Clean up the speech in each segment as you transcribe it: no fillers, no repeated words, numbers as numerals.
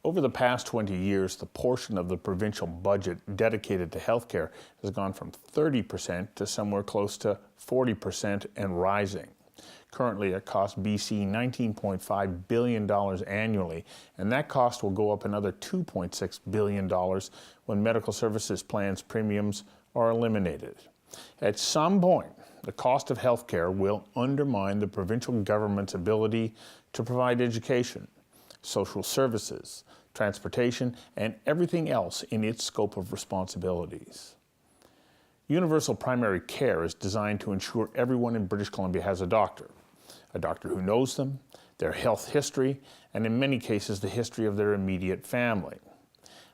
Over the past 20 years, the portion of the provincial budget dedicated to healthcare has gone from 30% to somewhere close to 40% and rising. Currently, it costs BC $19.5 billion annually, and that cost will go up another $2.6 billion when medical services plans premiums are eliminated. At some point, the cost of healthcare will undermine the provincial government's ability to provide education, social services, transportation, and everything else in its scope of responsibilities. Universal primary care is designed to ensure everyone in British Columbia has a doctor who knows them, their health history, and in many cases the history of their immediate family.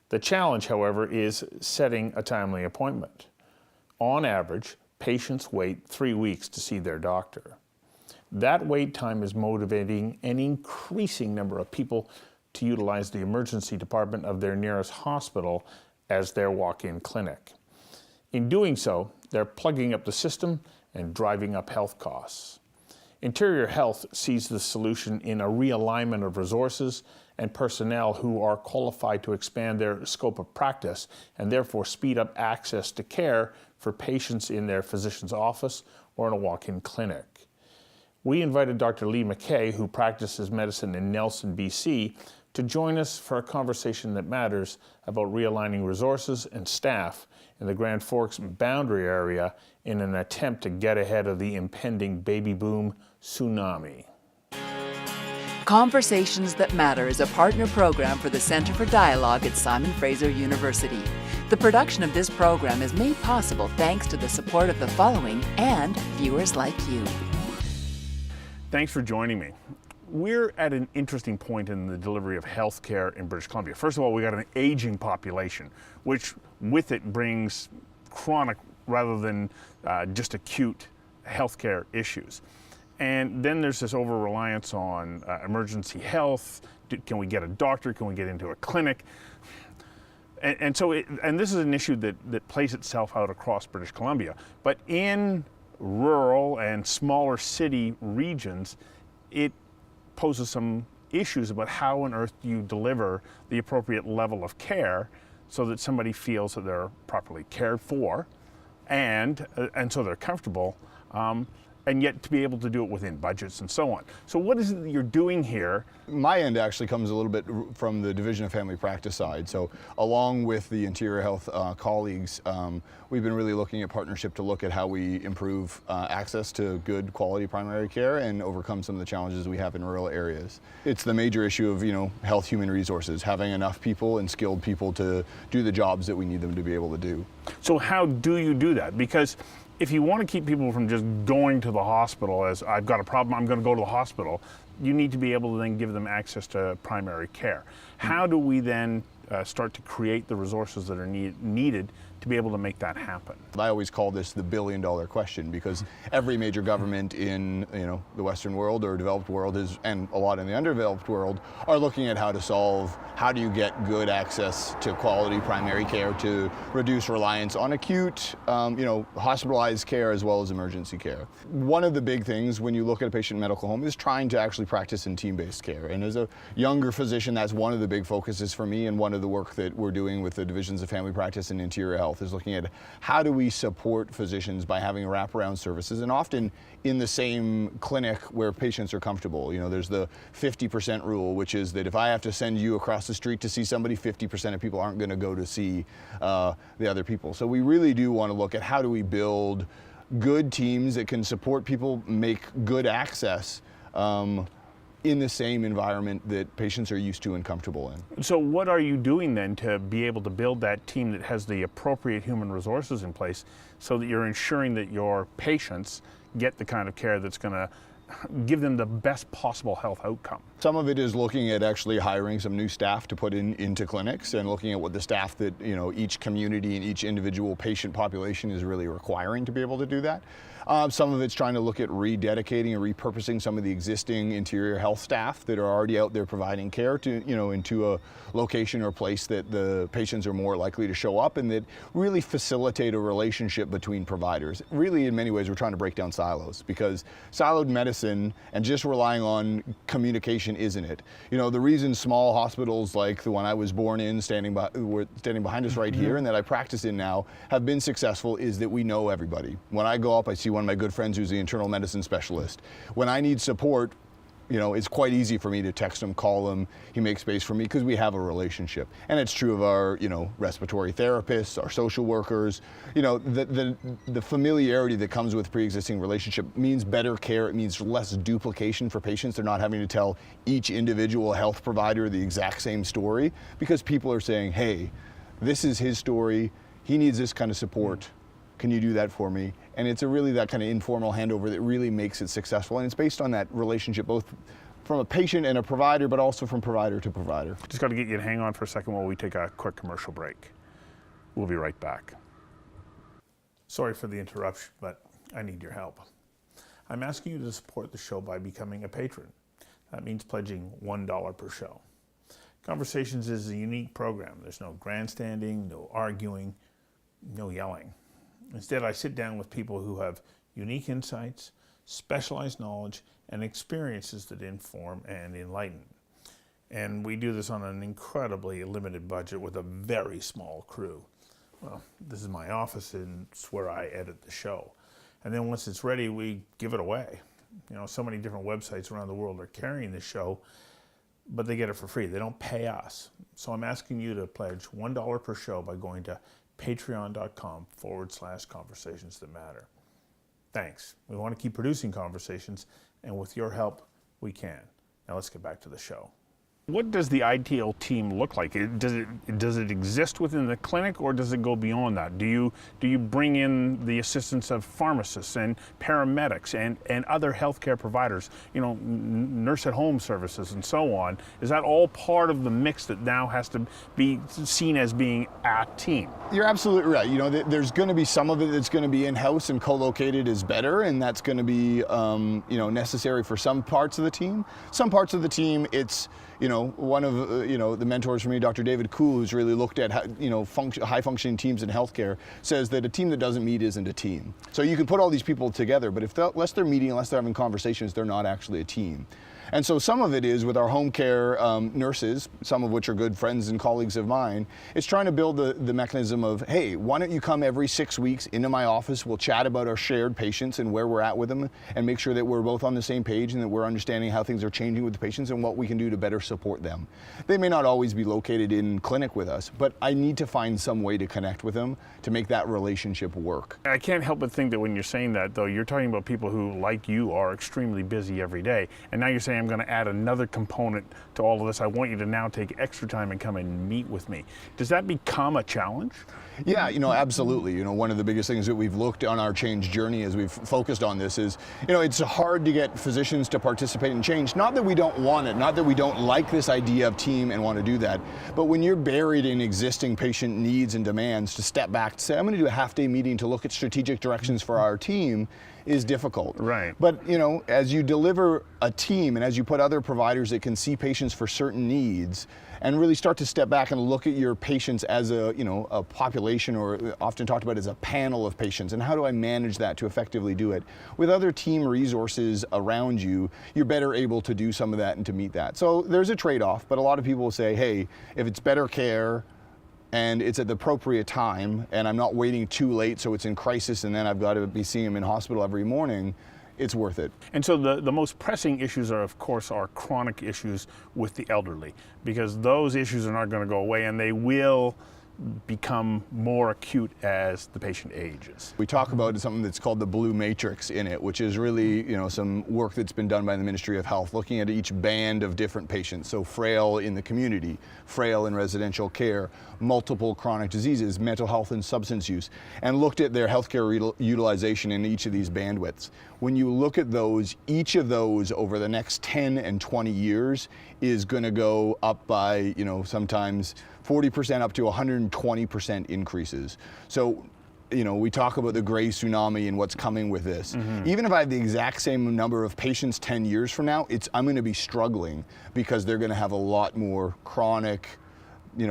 The challenge, however, is setting a timely appointment. On average, patients wait 3 weeks to see their doctor. That wait time is motivating an increasing number of people to utilize the emergency department of their nearest hospital as their walk-in clinic. In doing so, they're plugging up the system and driving up health costs. Interior Health sees the solution in a realignment of resources and personnel who are qualified to expand their scope of practice and therefore speed up access to care for patients in their physician's office or in a walk-in clinic. We invited Dr. MacKay, who practices medicine in Nelson, BC, to join us for a conversation that matters about realigning resources and staff in the Grand Forks boundary area in an attempt to get ahead of the impending baby boom tsunami. Conversations That Matter is a partner program for the Centre for Dialogue at Simon Fraser University. The production of this program is made possible thanks to the support of the following and viewers like you. Thanks for joining me. We're at an interesting point in the delivery of healthcare in British Columbia. First of all, we got an aging population, which with it brings chronic rather than just acute healthcare issues. And then there's this over-reliance on emergency health. Can we get a doctor? Can we get into a clinic? And this is an issue that plays itself out across British Columbia. But in rural and smaller city regions, it poses some issues about how on earth do you deliver the appropriate level of care so that somebody feels that they're properly cared for and so they're comfortable, and yet to be able to do it within budgets and so on. So what is it that you're doing here? My end actually comes a little bit from the Division of Family Practice side. So along with the Interior Health colleagues, we've been really looking at partnership to look at how we improve access to good quality primary care and overcome some of the challenges we have in rural areas. It's the major issue of, health human resources, having enough people and skilled people to do the jobs that we need them to be able to do. So how do you do that? Because if you want to keep people from just going to the hospital as I've got a problem, I'm going to go to the hospital, you need to be able to then give them access to primary care. How do we then start to create the resources that are needed to be able to make that happen? I always call this the billion-dollar question because every major government in the Western world or developed world and a lot in the underdeveloped world are looking at how to solve how do you get good access to quality primary care to reduce reliance on acute, hospitalized care as well as emergency care. One of the big things when you look at a patient medical home is trying to actually practice in team-based care. And as a younger physician, that's one of the big focuses for me and one of the work that we're doing with the Divisions of Family Practice and Interior Health is looking at how do we support physicians by having wraparound services and often in the same clinic where patients are comfortable. There's the 50% rule, which is that if I have to send you across the street to see somebody, 50% of people aren't going to go to see the other people. So we really do want to look at how do we build good teams that can support people make good access in the same environment that patients are used to and comfortable in. So what are you doing then to be able to build that team that has the appropriate human resources in place so that you're ensuring that your patients get the kind of care that's going to give them the best possible health outcome? Some of it is looking at actually hiring some new staff to put into clinics and looking at what the staff that each community and each individual patient population is really requiring to be able to do that. Some of it's trying to look at rededicating and repurposing some of the existing interior health staff that are already out there providing care to, into a location or place that the patients are more likely to show up, and that really facilitate a relationship between providers. Really, in many ways, we're trying to break down silos, because siloed medicine and just relying on communication isn't it. The reason small hospitals like the one I was born in, standing behind us right here, and that I practice in now, have been successful is that we know everybody. When I go up, I see one of my good friends who's the internal medicine specialist. When I need support, it's quite easy for me to text him, call him. He makes space for me because we have a relationship. And it's true of our, respiratory therapists, our social workers. The familiarity that comes with pre-existing relationship means better care. It means less duplication for patients. They're not having to tell each individual health provider the exact same story, because people are saying, hey, this is his story. He needs this kind of support. Can you do that for me? And it's really that kind of informal handover that really makes it successful. And it's based on that relationship, both from a patient and a provider, but also from provider to provider. Just got to get you to hang on for a second while we take a quick commercial break. We'll be right back. Sorry for the interruption, but I need your help. I'm asking you to support the show by becoming a patron. That means pledging $1 per show. Conversations is a unique program. There's no grandstanding, no arguing, no yelling. Instead, I sit down with people who have unique insights, specialized knowledge, and experiences that inform and enlighten. And we do this on an incredibly limited budget with a very small crew. Well, this is my office, and it's where I edit the show. And then once it's ready, we give it away. So many different websites around the world are carrying the show, but they get it for free. They don't pay us. So I'm asking you to pledge $1 per show by going to patreon.com/conversations that matter. Thanks. We want to keep producing conversations, and with your help, we can. Now let's get back to the show. What does the ideal team look like? Does it exist within the clinic, or does it go beyond that? Do you bring in the assistance of pharmacists and paramedics and other healthcare providers, nurse at home services and so on? Is that all part of the mix that now has to be seen as being a team? You're absolutely right. There's going to be some of it that's going to be in-house, and co-located is better, and that's going to be necessary for some parts of the team. Some parts of the team, it's one of the mentors for me, Dr. David Kuhl, who's really looked at how, high-functioning teams in healthcare, says that a team that doesn't meet isn't a team. So you can put all these people together, but unless they're meeting, unless they're having conversations, they're not actually a team. And so some of it is with our home care nurses, some of which are good friends and colleagues of mine. It's trying to build the mechanism of, hey, why don't you come every 6 weeks into my office? We'll chat about our shared patients and where we're at with them, and make sure that we're both on the same page and that we're understanding how things are changing with the patients and what we can do to better support them. They may not always be located in clinic with us, but I need to find some way to connect with them to make that relationship work. I can't help but think that when you're saying that, though, you're talking about people who, like you, are extremely busy every day. And now you're saying, I'm going to add another component to all of this. I want you to now take extra time and come and meet with me. Does that become a challenge? Yeah, absolutely. One of the biggest things that we've looked on our change journey as we've focused on this is, it's hard to get physicians to participate in change. Not that we don't want it, not that we don't like this idea of team and want to do that, but when you're buried in existing patient needs and demands, to step back to say, I'm going to do a half-day meeting to look at strategic directions for our team is difficult. Right. But, as you deliver a team and as you put other providers that can see patients for certain needs, and really start to step back and look at your patients as a population, or often talked about as a panel of patients, and how do I manage that to effectively do it? With other team resources around you, you're better able to do some of that and to meet that. So there's a trade-off, but a lot of people will say, hey, if it's better care and it's at the appropriate time, and I'm not waiting too late so it's in crisis and then I've got to be seeing them in hospital every morning, it's worth it. And so the most pressing issues are, of course, are chronic issues with the elderly, because those issues are not going to go away, and they will become more acute as the patient ages. We talk about something that's called the blue matrix in it, which is really, some work that's been done by the Ministry of Health, looking at each band of different patients. So frail in the community, frail in residential care, multiple chronic diseases, mental health and substance use, and looked at their healthcare utilization in each of these bandwidths. When you look at those, each of those over the next 10 and 20 years is going to go up by, sometimes 40% up to 120% increases. So we talk about the gray tsunami and what's coming with this. Even if I have the exact same number of patients 10 years from now, I'm going to be struggling because they're going to have a lot more chronic,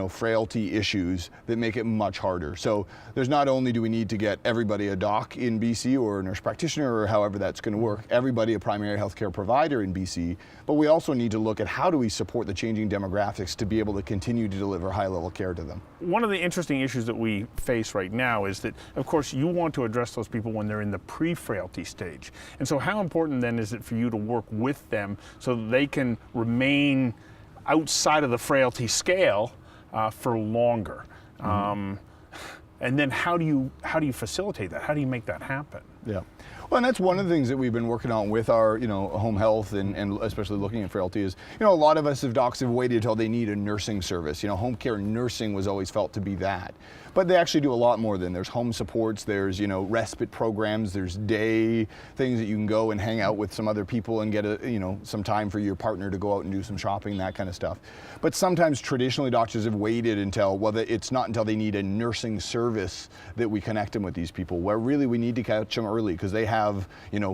frailty issues that make it much harder. So there's not only do we need to get everybody a doc in BC or a nurse practitioner or however that's going to work, everybody a primary healthcare provider in BC, but we also need to look at how do we support the changing demographics to be able to continue to deliver high level care to them. One of the interesting issues that we face right now is that, of course, you want to address those people when they're in the pre-frailty stage. And so how important then is it for you to work with them so that they can remain outside of the frailty scale for longer? And then how do you facilitate that? How do you make that happen? Yeah. Well, and that's one of the things that we've been working on with our, home health and especially looking at frailty is, a lot of us docs have waited until they need a nursing service. Home care nursing was always felt to be that. But they actually do a lot more than there's home supports, there's, respite programs, there's day things that you can go and hang out with some other people and get some time for your partner to go out and do some shopping, that kind of stuff. But sometimes traditionally doctors have waited until, it's not until they need a nursing service that we connect them with these people, where really we need to catch them early because they have,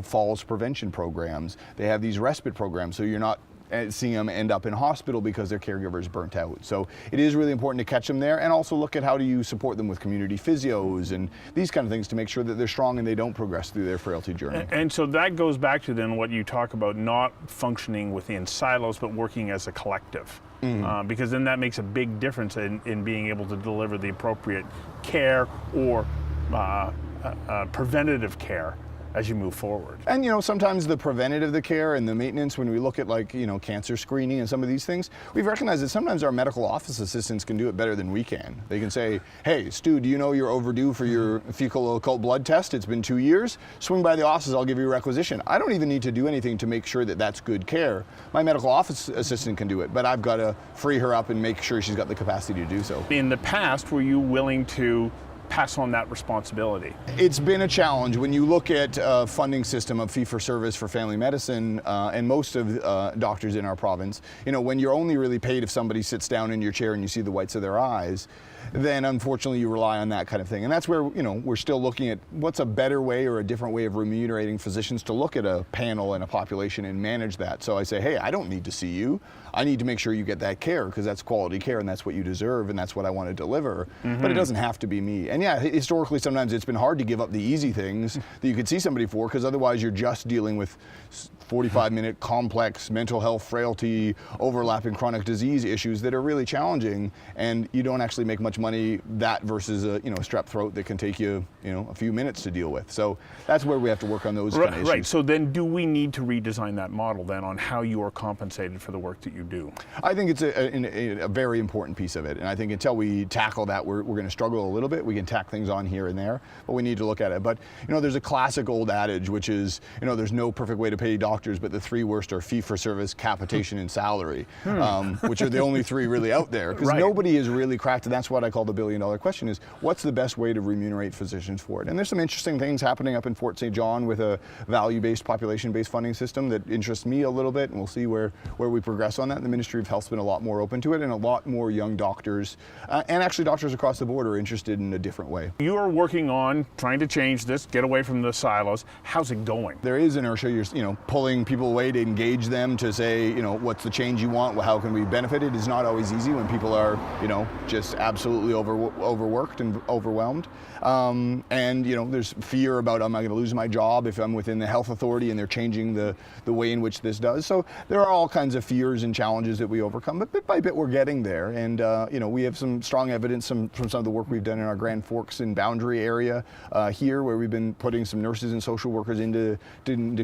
falls prevention programs. They have these respite programs, so you're not seeing them end up in hospital because their caregiver's burnt out. So it is really important to catch them there and also look at how do you support them with community physios and these kind of things to make sure that they're strong and they don't progress through their frailty journey. And so that goes back to then what you talk about not functioning within silos but working as a collective. Because then that makes a big difference in being able to deliver the appropriate care or preventative care as you move forward. And sometimes the preventative the care and the maintenance, when we look at cancer screening and some of these things, we've recognized that sometimes our medical office assistants can do it better than we can. They can say, hey, Stu, do you know you're overdue for your fecal occult blood test? It's been 2 years. Swing by the office, I'll give you a requisition. I don't even need to do anything to make sure that that's good care. My medical office assistant can do it, but I've got to free her up and make sure she's got the capacity to do so. In the past, were you willing to pass on that responsibility? It's been a challenge. When you look at a funding system of fee-for-service for family medicine, and most of doctors in our province, when you're only really paid if somebody sits down in your chair and you see the whites of their eyes, then unfortunately you rely on that kind of thing. And that's where, we're still looking at what's a better way or a different way of remunerating physicians to look at a panel and a population and manage that. So I say, hey, I don't need to see you. I need to make sure you get that care because that's quality care and that's what you deserve and that's what I want to deliver. But it doesn't have to be me. And yeah, historically sometimes it's been hard to give up the easy things that you could see somebody for because otherwise you're just dealing with 45-minute complex mental health, frailty, overlapping chronic disease issues that are really challenging, and you don't actually make much money that versus a strep throat that can take you a few minutes to deal with. So that's where we have to work on those kind of issues. Right. So then, do we need to redesign that model then on how you are compensated for the work that you do? I think it's a very important piece of it, and I think until we tackle that, we're going to struggle a little bit. We can tack things on here and there, but we need to look at it. But there's a classic old adage, which is there's no perfect way to pay doctors, but the three worst are fee-for-service, capitation, and salary, which are the only three really out there, because nobody has really cracked it. That's what I call the billion-dollar question: is what's the best way to remunerate physicians for it? And there's some interesting things happening up in Fort St. John with a value-based, population-based funding system that interests me a little bit, and we'll see where we progress on that. The Ministry of Health's been a lot more open to it, and a lot more young doctors, and actually doctors across the board, are interested in a different way. You are working on trying to change this, get away from the silos. How's it going? There is inertia. You're pulling people away to engage them, to say, what's the change you want? How can we benefit? It is not always easy when people are, just absolutely overworked and overwhelmed. And there's fear about, am I going to lose my job if I'm within the health authority and they're changing the way in which this does? So there are all kinds of fears and challenges that we overcome, but bit by bit we're getting there. And we have some strong evidence from some of the work we've done in our Grand Forks and Boundary area here, where we've been putting some nurses and social workers into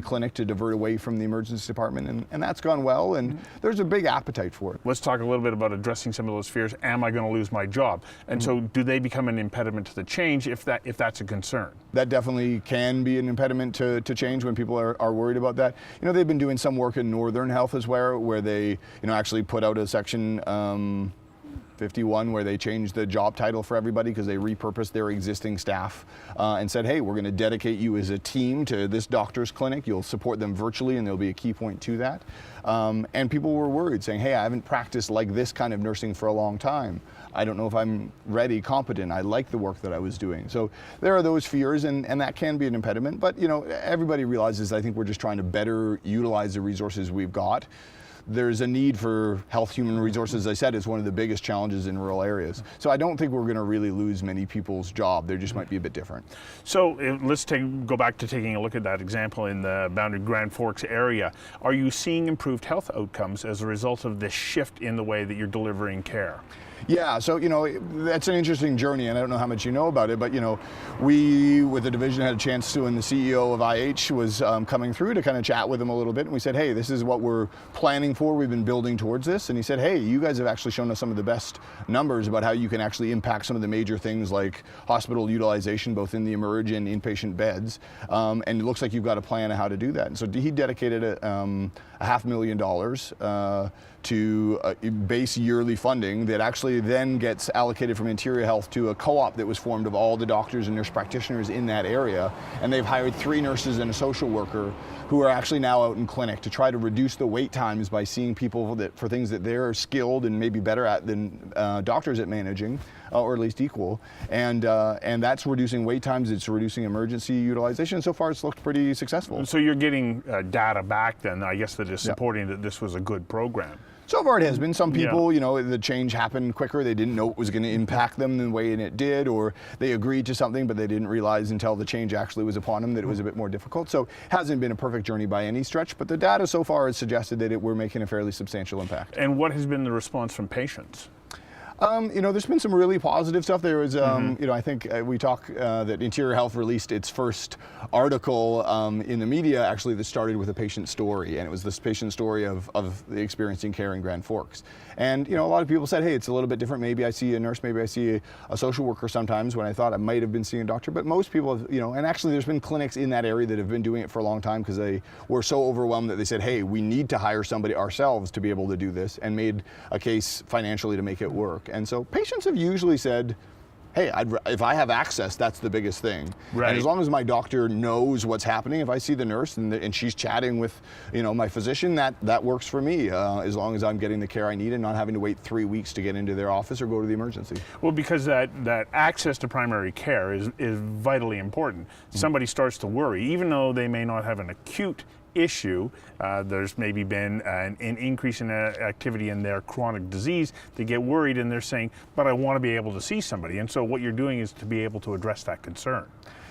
clinic to divert away from the emergency department, and that's gone well, and there's a big appetite for it. Let's talk a little bit about addressing some of those fears. Am I going to lose my job? And so do they become an impediment to the change if that's a concern? That definitely can be an impediment to change when people are worried about that. They've been doing some work in Northern Health as well, where they actually put out a section 51, where they changed the job title for everybody because they repurposed their existing staff and said, hey, we're going to dedicate you as a team to this doctor's clinic. You'll support them virtually, and there'll be a key point to that. And people were worried, saying, hey, I haven't practiced like this kind of nursing for a long time. I don't know if I'm ready, competent. I like the work that I was doing. So there are those fears, and that can be an impediment. But, you know, everybody realizes, I think we're just trying to better utilize the resources we've got. There's a need for health human resources, as I said, is one of the biggest challenges in rural areas. So I don't think we're going to really lose many people's job. They just might be a bit different. So let's go back to taking a look at that example in the bounded Grand Forks area. Are you seeing improved health outcomes as a result of this shift in the way that you're delivering care? Yeah, so, you know, that's an interesting journey, and I don't know how much you know about it, but, you know, we, with the division, had a chance to, and the CEO of IH was coming through to kind of chat with him a little bit, and we said, hey, this is what we're planning for. We've been building towards this. And he said, hey, you guys have actually shown us some of the best numbers about how you can actually impact some of the major things like hospital utilization, both in the emerge and inpatient beds, and it looks like you've got a plan on how to do that. And so he dedicated a $500,000 to base yearly funding that actually then gets allocated from Interior Health to a co-op that was formed of all the doctors and nurse practitioners in that area. And they've hired 3 nurses and a social worker who are actually now out in clinic to try to reduce the wait times by seeing people that for things that they're skilled and maybe better at than doctors at managing, or at least equal. And that's reducing wait times, it's reducing emergency utilization. So far it's looked pretty successful. So you're getting data back then, I guess, that is supporting that this was a good program. So far it has been. Some people, you know, the change happened quicker. They didn't know it was going to impact them the way it did, or they agreed to something, but they didn't realize until the change actually was upon them that it was a bit more difficult. So it hasn't been a perfect journey by any stretch, but the data so far has suggested that we're making a fairly substantial impact. And what has been the response from patients? You know, there's been some really positive stuff. There was, you know, I think we talk that Interior Health released its first article in the media, actually, that started with a patient story, and it was this patient story of the experiencing care in Grand Forks. And, you know, a lot of people said, hey, it's a little bit different. Maybe I see a nurse, maybe I see a social worker sometimes when I thought I might have been seeing a doctor. But most people, you know, and actually there's been clinics in that area that have been doing it for a long time because they were so overwhelmed that they said, hey, we need to hire somebody ourselves to be able to do this, and made a case financially to make it work. And so patients have usually said, hey, if I have access, that's the biggest thing. Right. And as long as my doctor knows what's happening, if I see the nurse and she's chatting with, you know, my physician, that works for me, as long as I'm getting the care I need and not having to wait 3 weeks to get into their office or go to the emergency. Well, because that access to primary care is vitally important. Somebody starts to worry, even though they may not have an acute issue, there's maybe been an increase in activity in their chronic disease. They get worried and they're saying, but I want to be able to see somebody. And so what you're doing is to be able to address that concern.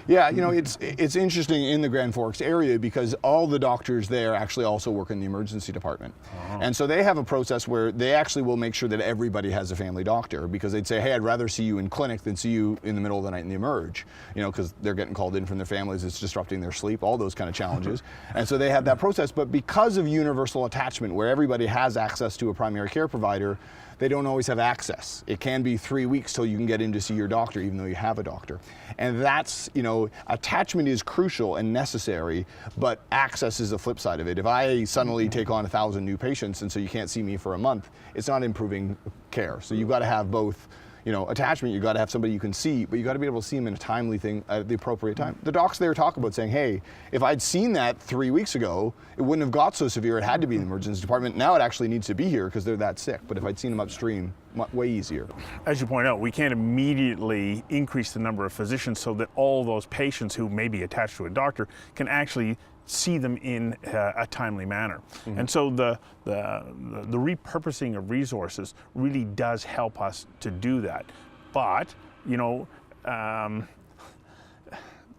Yeah, you know, it's interesting in the Grand Forks area because all the doctors there actually also work in the emergency department. And so they have a process where they actually will make sure that everybody has a family doctor, because they'd say, hey, I'd rather see you in clinic than see you in the middle of the night in the emerge, you know, because they're getting called in from their families, it's disrupting their sleep, all those kind of challenges. And so they have that process, but because of universal attachment, where everybody has access to a primary care provider, they don't always have access. It can be 3 weeks till you can get in to see your doctor, even though you have a doctor. And that's, you know, attachment is crucial and necessary, but access is the flip side of it. If I suddenly take on 1,000 new patients and so you can't see me for a month, it's not improving care. So you've got to have both, you know, attachment, you've got to have somebody you can see, but you got to be able to see them in a timely thing at the appropriate time. The docs there talk about saying, hey, if I'd seen that 3 weeks ago, it wouldn't have got so severe, it had to be in the emergency department. Now it actually needs to be here because they're that sick, but if I'd seen them upstream, way easier. As you point out, we can't immediately increase the number of physicians so that all those patients who may be attached to a doctor can actually see them in a timely manner. And so the repurposing of resources really does help us to do that. But, you know,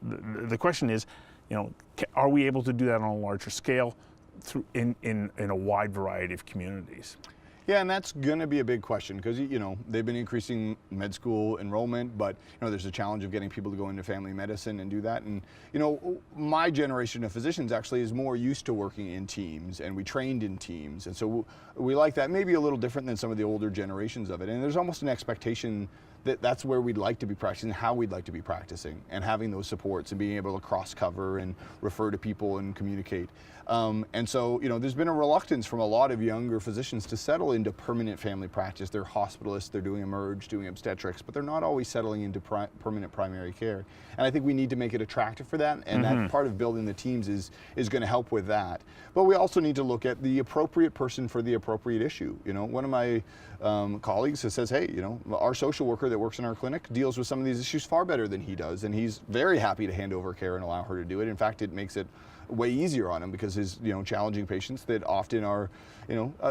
the question is, you know, are we able to do that on a larger scale through in a wide variety of communities? Yeah, and that's going to be a big question because, you know, they've been increasing med school enrollment, but, you know, there's a challenge of getting people to go into family medicine and do that. And, you know, my generation of physicians actually is more used to working in teams, and we trained in teams. And so we like that, maybe a little different than some of the older generations of it. And there's almost an expectation that's where we'd like to be practicing, how we'd like to be practicing, and having those supports and being able to cross cover and refer to people and communicate. And so, there's been a reluctance from a lot of younger physicians to settle into permanent family practice. They're hospitalists, they're doing emerge, doing obstetrics, but they're not always settling into permanent primary care. And I think we need to make it attractive for that, and that part of building the teams is going to help with that. But we also need to look at the appropriate person for the appropriate issue. One of my colleagues says, hey, our social worker that works in our clinic deals with some of these issues far better than he does, and he's very happy to hand over care and allow her to do it. In fact, it makes it way easier on him because his challenging patients that often are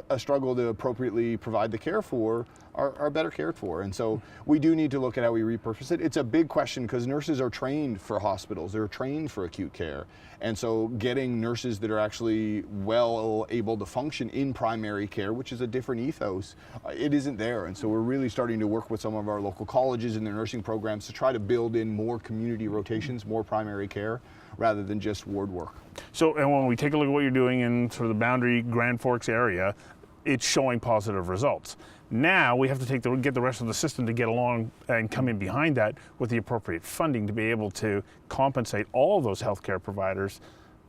a struggle to appropriately provide the care for are better cared for. And so we do need to look at how we repurpose it. It's a big question because nurses are trained for hospitals, they're trained for acute care, and so getting nurses that are actually well able to function in primary care, which is a different ethos, it isn't there. And so we're really starting to work with some of our local colleges and their nursing programs to try to build in more community rotations, more primary care, rather than just ward work. So, and when we take a look at what you're doing in sort of the Boundary Grand Forks area, it's showing positive results. Now we have to get the rest of the system to get along and come in behind that with the appropriate funding to be able to compensate all of those healthcare providers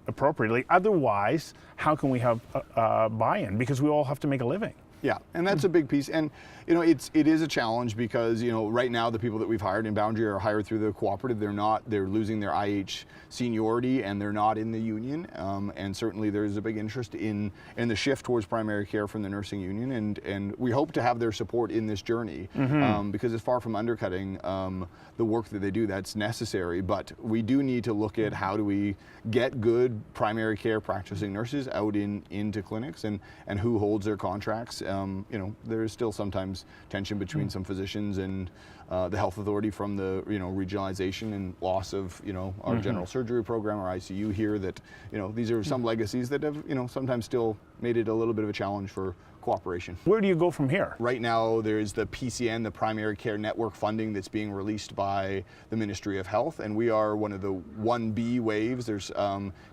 appropriately. Otherwise, how can we have buy-in? Because we all have to make a living. Yeah, and that's a big piece. And it is a challenge because right now the people that we've hired in Boundary are hired through the cooperative. They're losing their IH seniority and they're not in the union. And certainly there's a big interest in the shift towards primary care from the nursing union, and we hope to have their support in this journey because it's far from undercutting the work that they do. That's necessary, but we do need to look at how do we get good primary care practicing nurses out into clinics and who holds their contracts. There is still sometimes tension between some physicians and the health authority from the regionalization and loss of our general surgery program, our ICU here. That these are some legacies that have sometimes still made it a little bit of a challenge for cooperation. Where do you go from here? Right now there's the PCN, the Primary Care Network funding that's being released by the Ministry of Health, and we are one of the 1B waves. There's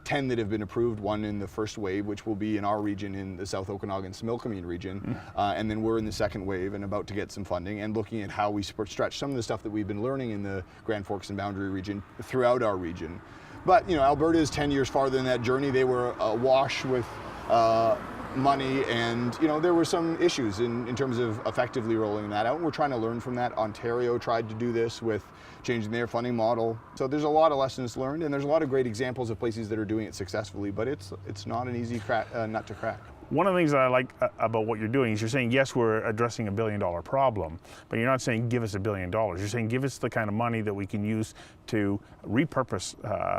10 that have been approved, one in the first wave, which will be in our region in the South Okanagan-Similkameen region, and then we're in the second wave and about to get some funding and looking at how we stretch some of the stuff that we've been learning in the Grand Forks and Boundary region throughout our region. But Alberta is 10 years farther in that journey. They were awash with money, and there were some issues in terms of effectively rolling that out, and we're trying to learn from that. Ontario tried to do this with changing their funding model. So there's a lot of lessons learned, and there's a lot of great examples of places that are doing it successfully, but it's not an easy nut to crack. One of the things that I like about what you're doing is you're saying, yes, we're addressing $1 billion problem, but you're not saying give us $1 billion. You're saying give us the kind of money that we can use to repurpose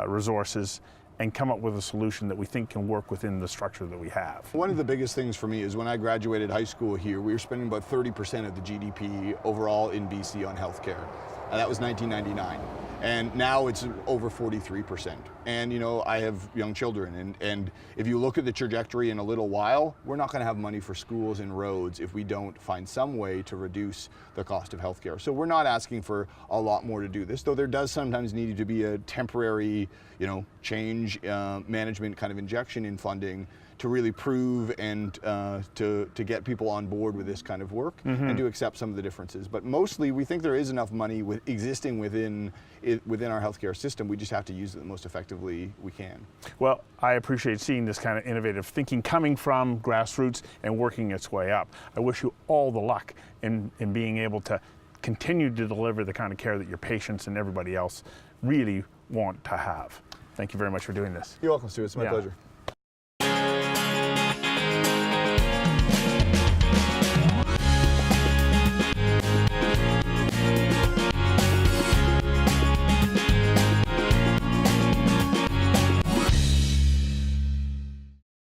resources and come up with a solution that we think can work within the structure that we have. One of the biggest things for me is when I graduated high school here, we were spending about 30% of the GDP overall in BC on healthcare. That was 1999. And now it's over 43%. And I have young children, and if you look at the trajectory in a little while, we're not going to have money for schools and roads if we don't find some way to reduce the cost of healthcare. So we're not asking for a lot more to do this, though there does sometimes need to be a temporary, change management kind of injection in funding to really prove and to get people on board with this kind of work and to accept some of the differences. But mostly we think there is enough money existing within our healthcare system. We just have to use it the most effectively we can. Well, I appreciate seeing this kind of innovative thinking coming from grassroots and working its way up. I wish you all the luck in being able to continue to deliver the kind of care that your patients and everybody else really want to have. Thank you very much for doing this. You're welcome, Stu. It's my pleasure.